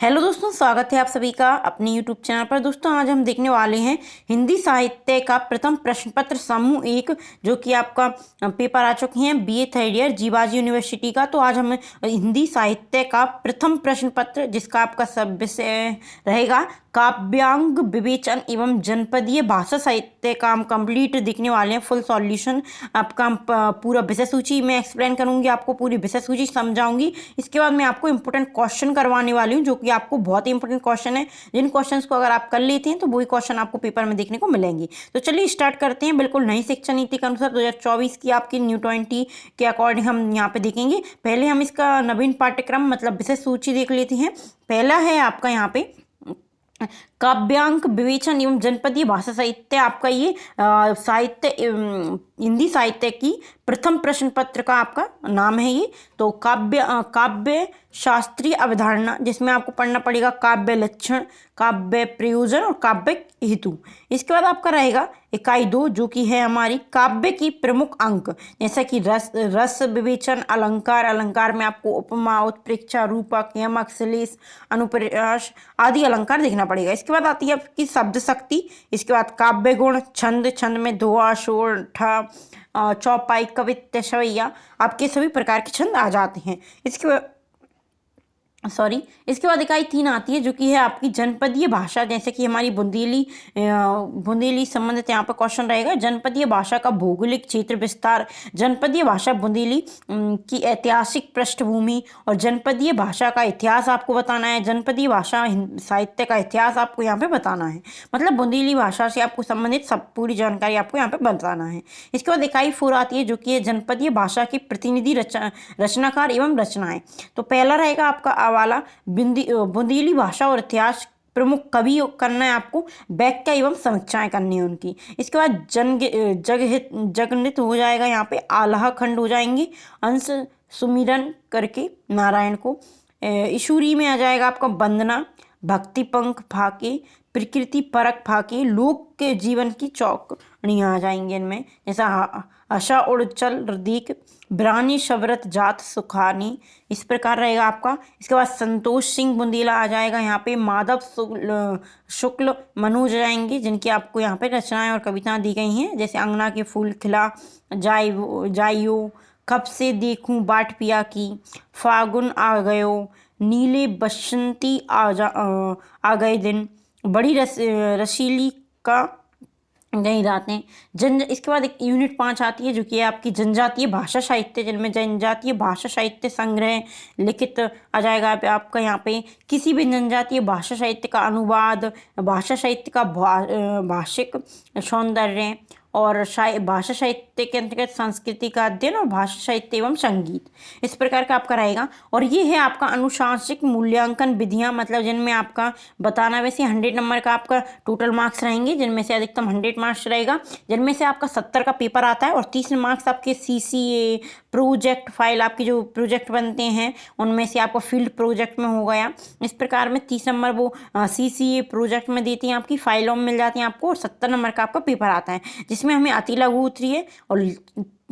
Hello दोस्तों, स्वागत है आप सभी का अपने यूट्यूब चैनल पर। दोस्तों आज हम देखने वाले हैं हिंदी साहित्य का प्रथम प्रश्न पत्र समूह 1, जो कि आपका पेपर आ चुके हैं BA third year Jiwaji university का। तो आज हम हिंदी साहित्य का प्रथम प्रश्न पत्र, जिसका आपका सब विषय रहेगा काव्यांग विवेचन एवं जनपदीय भाषा साहित्य का हम कंप्लीट देखने वाले हैं। फुल सॉल्यूशन आपका हम पूरा विषय सूची में एक्सप्लेन करूंगी, आपको पूरी विषय सूची समझाऊंगी। इसके बाद मैं आपको इंपॉर्टेंट क्वेश्चन करवाने वाली हूँ, जो कि आपको बहुत ही इंपॉर्टेंट क्वेश्चन है। जिन क्वेश्चंस को अगर आप कर लेते हैं तो वही क्वेश्चन आपको पेपर में देखने को मिलेंगे। तो चलिए स्टार्ट करते हैं। बिल्कुल नई शिक्षा नीति के अनुसार 2024 की आपकी न्यू 20 के अकॉर्डिंग हम यहाँ पे देखेंगे। पहले हम इसका नवीन पाठ्यक्रम मतलब विषय सूची देख लेते हैं। पहला है आपका यहाँ पे काव्यांक विवेचन एवं जनपदीय भाषा साहित्य। आपका ये साहित्य हिंदी साहित्य की प्रथम प्रश्न पत्र का आपका नाम है ये। तो काव्य शास्त्रीय अवधारणा, जिसमें आपको पढ़ना पड़ेगा काव्य लक्षण, काव्य प्रयोजन और काव्य हेतु। इसके बाद आपका रहेगा इकाई 2, जो कि है हमारी काव्य की प्रमुख अंक, जैसा कि रस विवेचन, अलंकार। अलंकार में आपको उपमा, उत्प्रेक्षा, रूपक, यमक, श्लेष, अनुप्रास आदि अलंकार देखना पड़ेगा। इसके बाद आती है आपकी शब्द शक्ति। इसके बाद काव्य गुण, छंद, छंद में दोहा, शोर, ठा, चौपाई, कवित्त, सवैया, आपके सभी प्रकार के छंद आ जाते हैं। इसके बाद इकाई 3 आती है, जो कि है आपकी जनपदीय भाषा, जैसे कि हमारी बुंदेली संबंधित यहाँ पर क्वेश्चन रहेगा। जनपदीय भाषा का भौगोलिक क्षेत्र विस्तार, जनपदीय भाषा बुंदेली की ऐतिहासिक पृष्ठभूमि और जनपदीय भाषा का इतिहास आपको बताना है। जनपदीय भाषा साहित्य का इतिहास आपको यहाँ पे बताना है, मतलब बुंदेली भाषा से आपको संबंधित सब पूरी जानकारी आपको यहाँ पे बताना है। इसके बाद इकाई 4 आती है, जो कि है जनपदीय भाषा की प्रतिनिधि रचनाकार एवं रचनाएं। तो पहला रहेगा आपका वाला बुंदेली भाषा और इतिहास प्रमुख कवि करना है आपको, व्याख्या एवं समीक्षाएं करनी है उनकी। इसके बाद जगनित हो जाएगा, यहाँ पे आल्हा खंड हो जाएंगे, अंश सुमिरन करके नारायण को। ईशुरी में आ जाएगा आपका वंदना, भक्ति पंख फाके, प्रकृति परक फाके, लोक के जीवन की चौकड़ियाँ आ जाएंगे इनमें, जैसा आशा उड़ चल रदीक, ब्रानी शबरत जात सुखानी, इस प्रकार रहेगा आपका। इसके बाद संतोष सिंह बुंदेला आ जाएगा, यहाँ पे माधव शुक्ल मनोज जाएंगे, जिनकी आपको यहाँ पे रचनाएं और कविताएं दी गई हैं, जैसे अंगना के फूल खिला, जाइयो, कब से देखूं बाट पिया की, फागुन आ गयो, नीले बसंती आ गए दिन, बड़ी रसीली का गई रातें। इसके बाद एक यूनिट 5 आती है, जो कि आपकी जनजातीय भाषा साहित्य, जिनमें जनजातीय भाषा साहित्य संग्रह लिखित आ जाएगा आपका यहाँ पे। किसी भी जनजातीय भाषा साहित्य का अनुवाद, भाषा साहित्य का भाषिक सौंदर्य और भाषा साहित्य के अंतर्गत संस्कृति का अध्ययन और भाषा साहित्य एवं संगीत, इस प्रकार का आपका रहेगा। और ये है आपका अनुशांसिक मूल्यांकन विधियां, मतलब जिनमें आपका बताना, वैसे 100 नंबर का आपका टोटल मार्क्स रहेंगे, जिनमें से अधिकतम 100 मार्क्स रहेगा, जिनमें से आपका 70 का पेपर आता है और 30 मार्क्स आपके CCA प्रोजेक्ट फाइल, आपके जो प्रोजेक्ट बनते हैं उनमें से आपको फील्ड प्रोजेक्ट में हो गया। इस प्रकार में 30 नंबर वो CCA प्रोजेक्ट में देती हैं, आपकी फाइलों में मिल जाती हैं आपको, और 70 नंबर का आपका पेपर आता है, जिसमें हमें अति लघु उत्तरीय और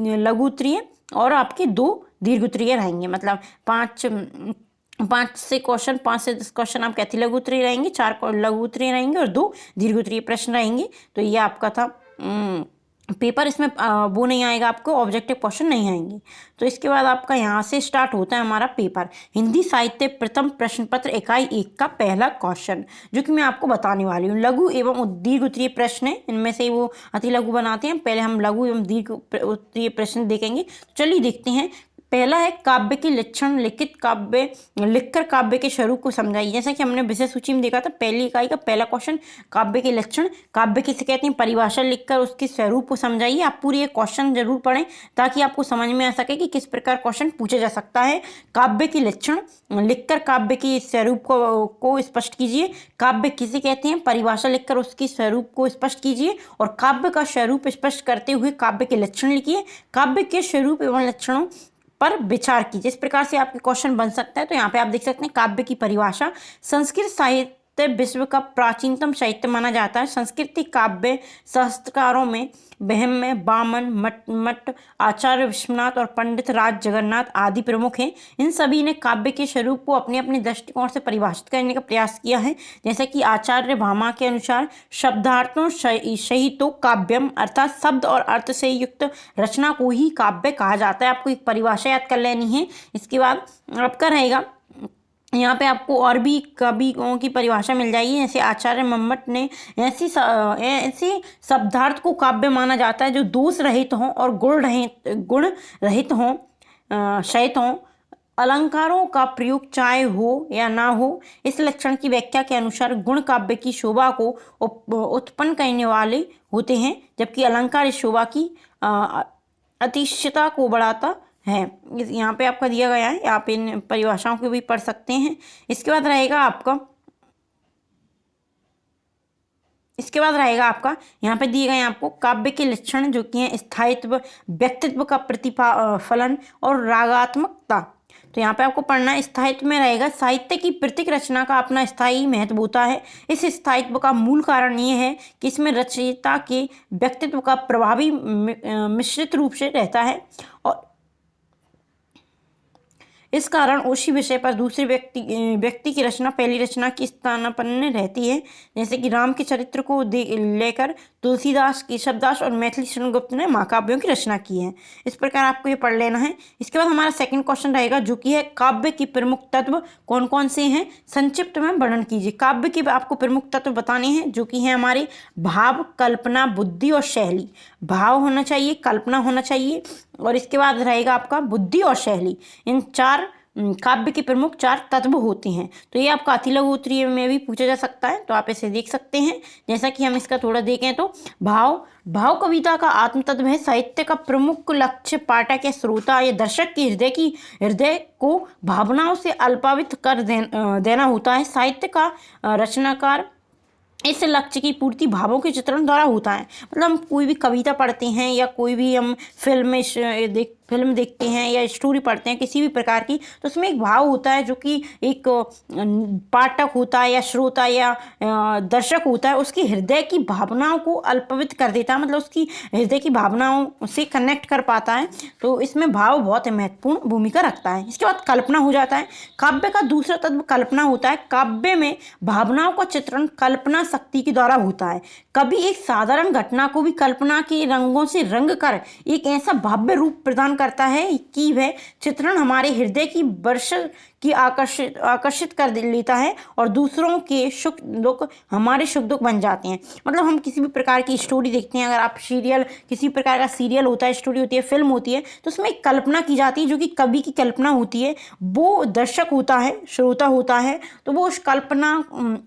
लघु उत्तरीय और आपके 2 दीर्घ उत्तरीय रहेंगे। मतलब 5 से 10 क्वेश्चन आपके अति लघु उत्तरीय रहेंगे, 4 लघु उत्तरीय रहेंगे और 2 दीर्घ उत्तरीय प्रश्न रहेंगे। तो ये आपका था पेपर। इसमें वो नहीं आएगा, आपको ऑब्जेक्टिव क्वेश्चन नहीं आएंगे। तो इसके बाद आपका यहाँ से स्टार्ट होता है हमारा पेपर, हिंदी साहित्य प्रथम प्रश्न पत्र इकाई 1 का पहला क्वेश्चन, जो कि मैं आपको बताने वाली हूँ। लघु एवं दीर्घ उत्तरीय प्रश्न है, इनमें से वो अति लघु बनाते हैं। पहले हम लघु एवं दीर्घ उत्तरीय प्रश्न देखेंगे। चलिए देखते हैं। पहला है काव्य के लक्षण, लिखकर काव्य के स्वरूप को समझाइए। जैसा कि हमने विषय सूची में देखा था, पहली इकाई का पहला क्वेश्चन काव्य के लक्षण, काव्य किसे कहते हैं, परिभाषा लिखकर उसके स्वरूप को समझाइए। आप पूरी एक क्वेश्चन जरूर पढ़ें, ताकि आपको समझ में आ सके कि किस प्रकार क्वेश्चन पूछा जा सकता है। काव्य के लक्षण लिखकर काव्य के स्वरूप को स्पष्ट कीजिए। काव्य किसे कहते हैं, परिभाषा लिखकर उसके स्वरूप को स्पष्ट कीजिए, और काव्य का स्वरूप स्पष्ट करते हुए काव्य के लक्षण लिखिए। काव्य के स्वरूप एवं लक्षणों पर विचार कीजिए। इस प्रकार से आपके क्वेश्चन बन सकता है। तो यहाँ पे आप देख सकते हैं काव्य की परिभाषा, संस्कृत साहित्य साहित्य विश्व का प्राचीनतम साहित्य माना जाता है। संस्कृत काव्य शास्त्रकारों में ब्रह्म, वामन, मट, आचार्य विश्वनाथ और पंडित राज जगन्नाथ आदि प्रमुख हैं। इन सभी ने काव्य के स्वरूप को अपने अपने दृष्टिकोण से परिभाषित करने का प्रयास किया है। जैसे कि आचार्य भामा के अनुसार शब्दार्थों सहितो काव्यम, अर्थात शब्द और अर्थ से युक्त रचना को ही काव्य कहा जाता है। आपको एक परिभाषा याद कर लेनी है। इसके बाद आपका रहेगा यहाँ पे आपको और भी कवियों की परिभाषा मिल जाएगी। जैसे आचार्य मम्मट ने ऐसे शब्दार्थ को काव्य माना जाता है जो दोष रहित हों और गुण रहित हों, सहित हों, अलंकारों का प्रयोग चाहे हो या ना हो। इस लक्षण की व्याख्या के अनुसार गुण काव्य की शोभा को उत्पन्न करने वाले होते हैं, जबकि अलंकार इस शोभा की अतिशयता को बढ़ाता है। यहाँ पे आपका दिया गया है, आप इन परिभाषाओं को भी पढ़ सकते हैं। इसके बाद रहेगा यहाँ पे दिए गए हैं आपको काव्य के लक्षण जो कि हैं स्थायित्व, व्यक्तित्व का प्रतिफलन और रागात्मकता। तो यहाँ पे आपको पढ़ना है। स्थायित्व में रहेगा साहित्य की प्रत्येक रचना का अपना स्थायी महत्व होता है। इस स्थायित्व का मूल कारण ये है कि इसमें रचयिता के व्यक्तित्व का प्रभावी मिश्रित रूप से रहता है और इस कारण उसी विषय पर दूसरे व्यक्ति की रचना पहली रचना की स्थानापन्न रहती है। जैसे कि राम के चरित्र को लेकर तुलसीदास, केशवदास और मैथिली शरण गुप्त ने महाकाव्यों की रचना की है। इस प्रकार आपको ये पढ़ लेना है। इसके बाद हमारा सेकंड क्वेश्चन रहेगा जो कि है काव्य के प्रमुख तत्व कौन कौन से हैं, संक्षिप्त में वर्णन कीजिए। काव्य के आपको प्रमुख तत्व बताने हैं जो कि है हमारे भाव, कल्पना, बुद्धि और शैली। भाव होना चाहिए, कल्पना होना चाहिए और इसके बाद रहेगा आपका बुद्धि और शैली। इन चार काव्य के प्रमुख चार तत्व होते हैं। तो ये आपका अति लघु उत्तरीय में भी पूछा जा सकता है, तो आप इसे देख सकते हैं। जैसा कि हम इसका थोड़ा देखें तो भाव कविता का आत्म तत्व है। साहित्य का प्रमुख लक्ष्य पाठक या श्रोता या दर्शक की हृदय को भावनाओं से अल्पावित कर देना होता है। साहित्य का रचनाकार इस लक्ष्य की पूर्ति भावों के चित्रण द्वारा होता है। मतलब हम कोई भी कविता पढ़ते हैं या कोई भी हम फिल्म देखते हैं या स्टोरी पढ़ते हैं किसी भी प्रकार की, तो उसमें एक भाव होता है जो कि एक पाठक होता है या श्रोता या दर्शक होता है, उसकी हृदय की भावनाओं को अल्पवित कर देता है, मतलब उसकी हृदय की भावनाओं से कनेक्ट कर पाता है। तो इसमें भाव बहुत महत्वपूर्ण भूमिका रखता है। इसके बाद कल्पना हो जाता है। काव्य का दूसरा तत्व कल्पना होता है। काव्य में भावनाओं का चित्रण कल्पना शक्ति के द्वारा होता है। कभी एक साधारण घटना को भी कल्पना के रंगों से रंग कर एक ऐसा भव्य रूप प्रदान करता है कि वह चित्रण हमारे हृदय की वर्ष की आकर्षित कर लेता है और दूसरों के सुख दुख हमारे सुख दुख बन जाते हैं। मतलब हम किसी भी प्रकार की स्टोरी देखते हैं, अगर आप किसी प्रकार का सीरियल होता है, स्टोरी होती है, फिल्म होती है, तो उसमें एक कल्पना की जाती है जो कि कवि की कल्पना होती है। वो दर्शक होता है, श्रोता होता है, तो वो उस कल्पना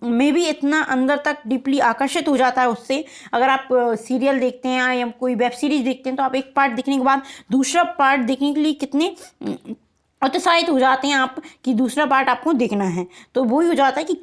में भी इतना अंदर तक डीपली आकर्षित हो जाता है उससे। अगर आप सीरियल देखते हैं या कोई वेब सीरीज देखते हैं तो आप एक पार्ट देखने के बाद दूसरा पार्ट देखने के लिए कितने उत्साहित हो जाते हैं आप कि दूसरा पार्ट आपको देखना है। तो वही हो जाता है कि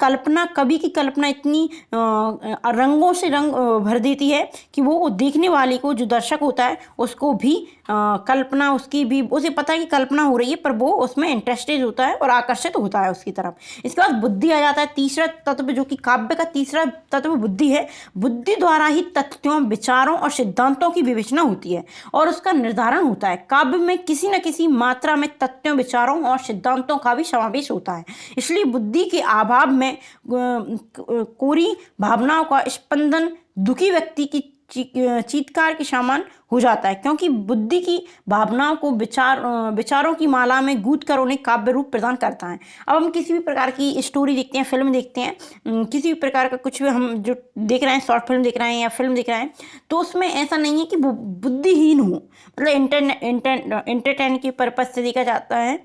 कवि की कल्पना इतनी रंगों से रंग भर देती है कि वो देखने वाले को, जो दर्शक होता है, उसको भी कल्पना उसकी भी, उसे पता है कि कल्पना हो रही है, पर वो उसमें इंटरेस्टेड होता है और आकर्षित होता है उसकी तरफ। इसके बाद बुद्धि आ जाता है, तीसरा तत्व, जो कि काव्य का तीसरा तत्व बुद्धि है। बुद्धि द्वारा ही तथ्यों, विचारों और सिद्धांतों की विवेचना होती है और उसका निर्धारण होता है। काव्य में किसी न किसी मात्रा में तथ्यों, विचारों और सिद्धांतों का भी समावेश होता है। इसलिए बुद्धि के अभाव में कोरी भावनाओं का स्पंदन दुखी व्यक्ति की चीत्कार के समान हो जाता है, क्योंकि बुद्धि की भावनाओं को विचारों की माला में गूंथ कर उन्हें काव्य रूप प्रदान करता है। अब हम किसी भी प्रकार की स्टोरी देखते हैं, फिल्म देखते हैं, किसी भी प्रकार का कुछ भी हम जो देख रहे हैं, शॉर्ट फिल्म देख रहे हैं या फिल्म देख रहे हैं, तो उसमें ऐसा नहीं है कि वो बुद्धिहीन हो। मतलब एंटरटेन के पर्पज से देखा जाता है,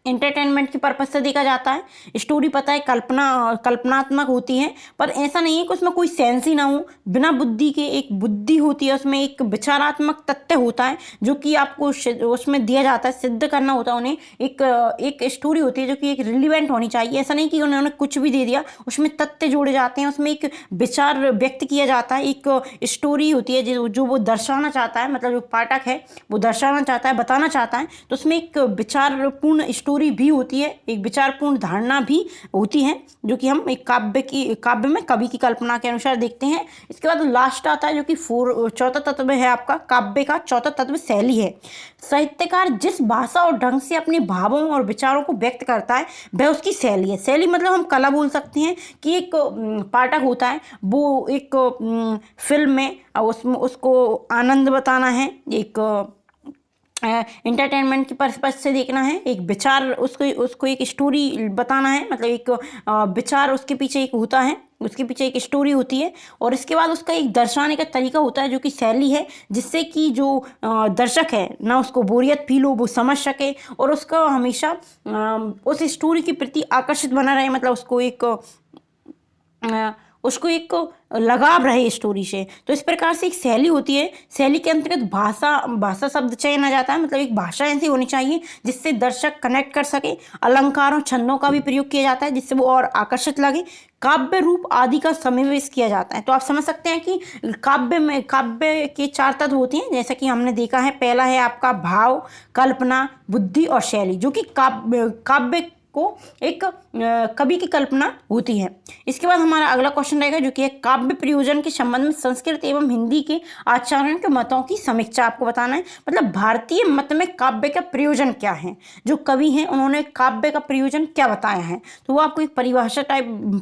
एंटरटेनमेंट के पर्पज से देखा जाता है। स्टोरी पता है कल्पनात्मक होती है, पर ऐसा नहीं है कि उसमें कोई सेंस ही ना हो। बिना बुद्धि के एक बुद्धि होती है, उसमें एक विचारात्मक तथ्य होता है जो कि आपको उसमें दिया जाता है, सिद्ध करना होता है उन्हें। एक स्टोरी होती है जो कि एक रिलीवेंट होनी चाहिए। ऐसा नहीं कि उन्होंने कुछ भी दे दिया, उसमें तथ्य जोड़े जाते हैं, उसमें एक विचार व्यक्त किया जाता है। एक स्टोरी होती है जो वो दर्शाना चाहता है, मतलब जो पाठक है वो दर्शाना चाहता है, बताना चाहता है, तो उसमें एक विचारपूर्ण स्टोरी स्टोरी भी होती है, एक विचारपूर्ण धारणा भी होती है, जो कि हम एक काव्य में कवि की कल्पना के अनुसार देखते हैं। इसके बाद लास्ट आता है जो कि चौथा तत्व है आपका काव्य का चौथा तत्व शैली है। साहित्यकार जिस भाषा और ढंग से अपने भावों और विचारों को व्यक्त करता है वह उसकी शैली है। शैली मतलब हम कला बोल सकते हैं कि एक पाठक होता है, वो एक फिल्म में उसमें उसको आनंद बताना है, एक इंटरटेनमेंट के पर्पज से देखना है, एक विचार उसको एक स्टोरी बताना है, मतलब एक विचार उसके पीछे एक होता है, उसके पीछे एक स्टोरी होती है, और इसके बाद उसका एक दर्शाने का तरीका होता है जो कि शैली है, जिससे कि जो दर्शक है ना उसको बोरियत फील हो, वो समझ सके और उसका हमेशा उस स्टोरी के प्रति आकर्षित बना रहे, मतलब उसको एक लगाव रहे स्टोरी से। तो इस प्रकार से एक शैली होती है। शैली के अंतर्गत भाषा शब्द चयन आ जाता है, मतलब एक भाषा ऐसी होनी चाहिए जिससे दर्शक कनेक्ट कर सके। अलंकारों छंदों का भी प्रयोग किया जाता है जिससे वो और आकर्षित लगे। काव्य रूप आदि का समावेश किया जाता है। तो आप समझ सकते हैं कि काव्य के 4 तत्व होते हैं, जैसा कि हमने देखा है। पहला है आपका भाव, कल्पना, बुद्धि और शैली, जो कि काव्य को एक कवि की कल्पना होती है। इसके बाद हमारा अगला क्वेश्चन रहेगा जो कि है काव्य प्रयोजन के संबंध में संस्कृत एवं हिंदी के आचरण के मतों की समीक्षा आपको बताना है। मतलब भारतीय मत में काव्य का प्रयोजन क्या है, जो कवि हैं उन्होंने काव्य का प्रयोजन क्या बताया है। तो वो आपको एक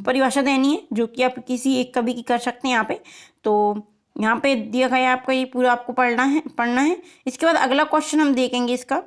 परिभाषा देनी है जो कि आप किसी एक कवि की कर सकते हैं यहाँ पे। तो यहाँ पे दिया गया है आपका, ये पूरा आपको पढ़ना है। इसके बाद अगला क्वेश्चन हम देखेंगे। इसका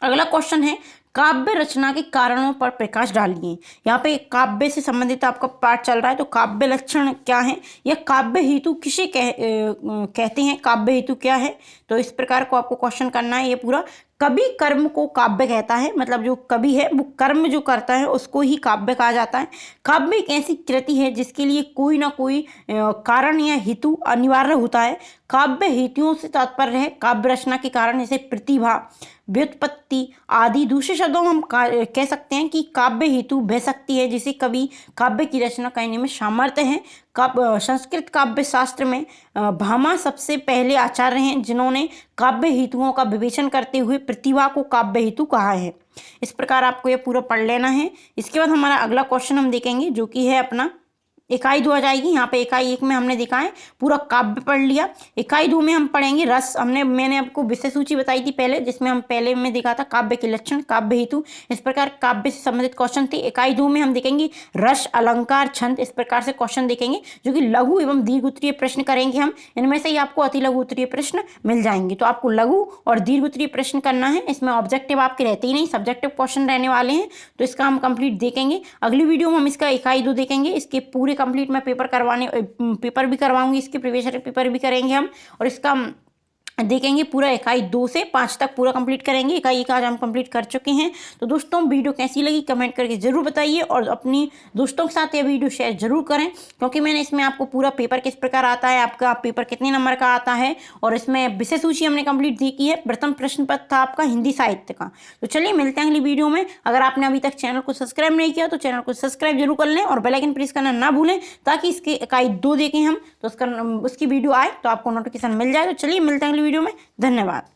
अगला क्वेश्चन है काव्य रचना के कारणों पर प्रकाश डालिए। यहाँ पे काव्य से संबंधित आपका पाठ चल रहा है। तो काव्य लक्षण क्या है या काव्य हेतु किसे कहते हैं, काव्य हेतु क्या है। तो इस प्रकार को आपको क्वेश्चन करना है। ये पूरा कवि कर्म को काव्य कहता है, मतलब जो कवि है वो कर्म जो करता है उसको ही काव्य कहा जाता है। काव्य एक ऐसी कृति है जिसके लिए कोई ना कोई कारण या हेतु अनिवार्य होता है। काव्य हेतुओं से तात्पर्य है काव्य रचना के कारण, जैसे प्रतिभा, व्युत्पत्ति आदि। दूसरे शब्दों में हम कह सकते हैं कि काव्य हेतु वह शक्ति है जिसे कवि काव्य की रचना करने में सामर्थ्य है। संस्कृत काव्य शास्त्र में भामा सबसे पहले आचार्य हैं जिन्होंने काव्य हेतुओं का विवेचन करते हुए प्रतिभा को काव्य हेतु कहा है। इस प्रकार आपको ये पूरा पढ़ लेना है। इसके बाद हमारा अगला क्वेश्चन हम देखेंगे जो कि है अपना इकाई 2 आ जाएगी। यहाँ पे इकाई 1 में हमने देखा है पूरा काव्य पढ़ लिया। इकाई 2 में हम पढ़ेंगे रस। मैंने आपको विषय सूची बताई थी पहले, जिसमें हम पहले में देखा था काव्य के लक्षण, काव्य हेतु। इस प्रकार काव्य से संबंधित क्वेश्चन थे। इकाई 2 में हम देखेंगे रस, अलंकार, छंद। इस प्रकार से क्वेश्चन देखेंगे जो कि लघु एवं दीर्घ उत्तरीय प्रश्न करेंगे हम। इनमें से ही आपको अति लघु उत्तरीय प्रश्न मिल जाएंगे। तो आपको लघु और दीर्घ उत्तरीय प्रश्न करना है। इसमें ऑब्जेक्टिव आपके रहते ही नहीं, सब्जेक्टिव क्वेश्चन रहने वाले हैं। तो इसका हम कंप्लीट देखेंगे। अगली वीडियो में हम इसका इकाई 2 देखेंगे। इसके पूरे कंप्लीट मैं पेपर भी करवाऊंगी, इसके प्रीवियस पेपर भी करेंगे हम, और इसका देखेंगे पूरा इकाई 2 से 5 तक पूरा कंप्लीट करेंगे। इकाई 1 आज हम कंप्लीट कर चुके हैं। तो दोस्तों वीडियो कैसी लगी कमेंट करके जरूर बताइए, और अपनी दोस्तों के साथ ये वीडियो शेयर जरूर करें, क्योंकि मैंने इसमें आपको पूरा पेपर किस प्रकार आता है, आपका पेपर कितने नंबर का आता है, और इसमें विषय सूची हमने कंप्लीट देखी है। प्रथम प्रश्न पत्र था आपका हिंदी साहित्य का। तो चलिए मिलते हैं अगली वीडियो में। अगर आपने अभी तक चैनल को सब्सक्राइब नहीं किया तो चैनल को सब्सक्राइब जरूर कर लें और बेल आइकन प्रेस करना ना भूलें, ताकि इसके इकाई 2 देखें हम तो उसकी वीडियो आए तो आपको नोटिफिकेशन मिल जाए। तो चलिए मिलते हैं अगली वीडियो में। धन्यवाद।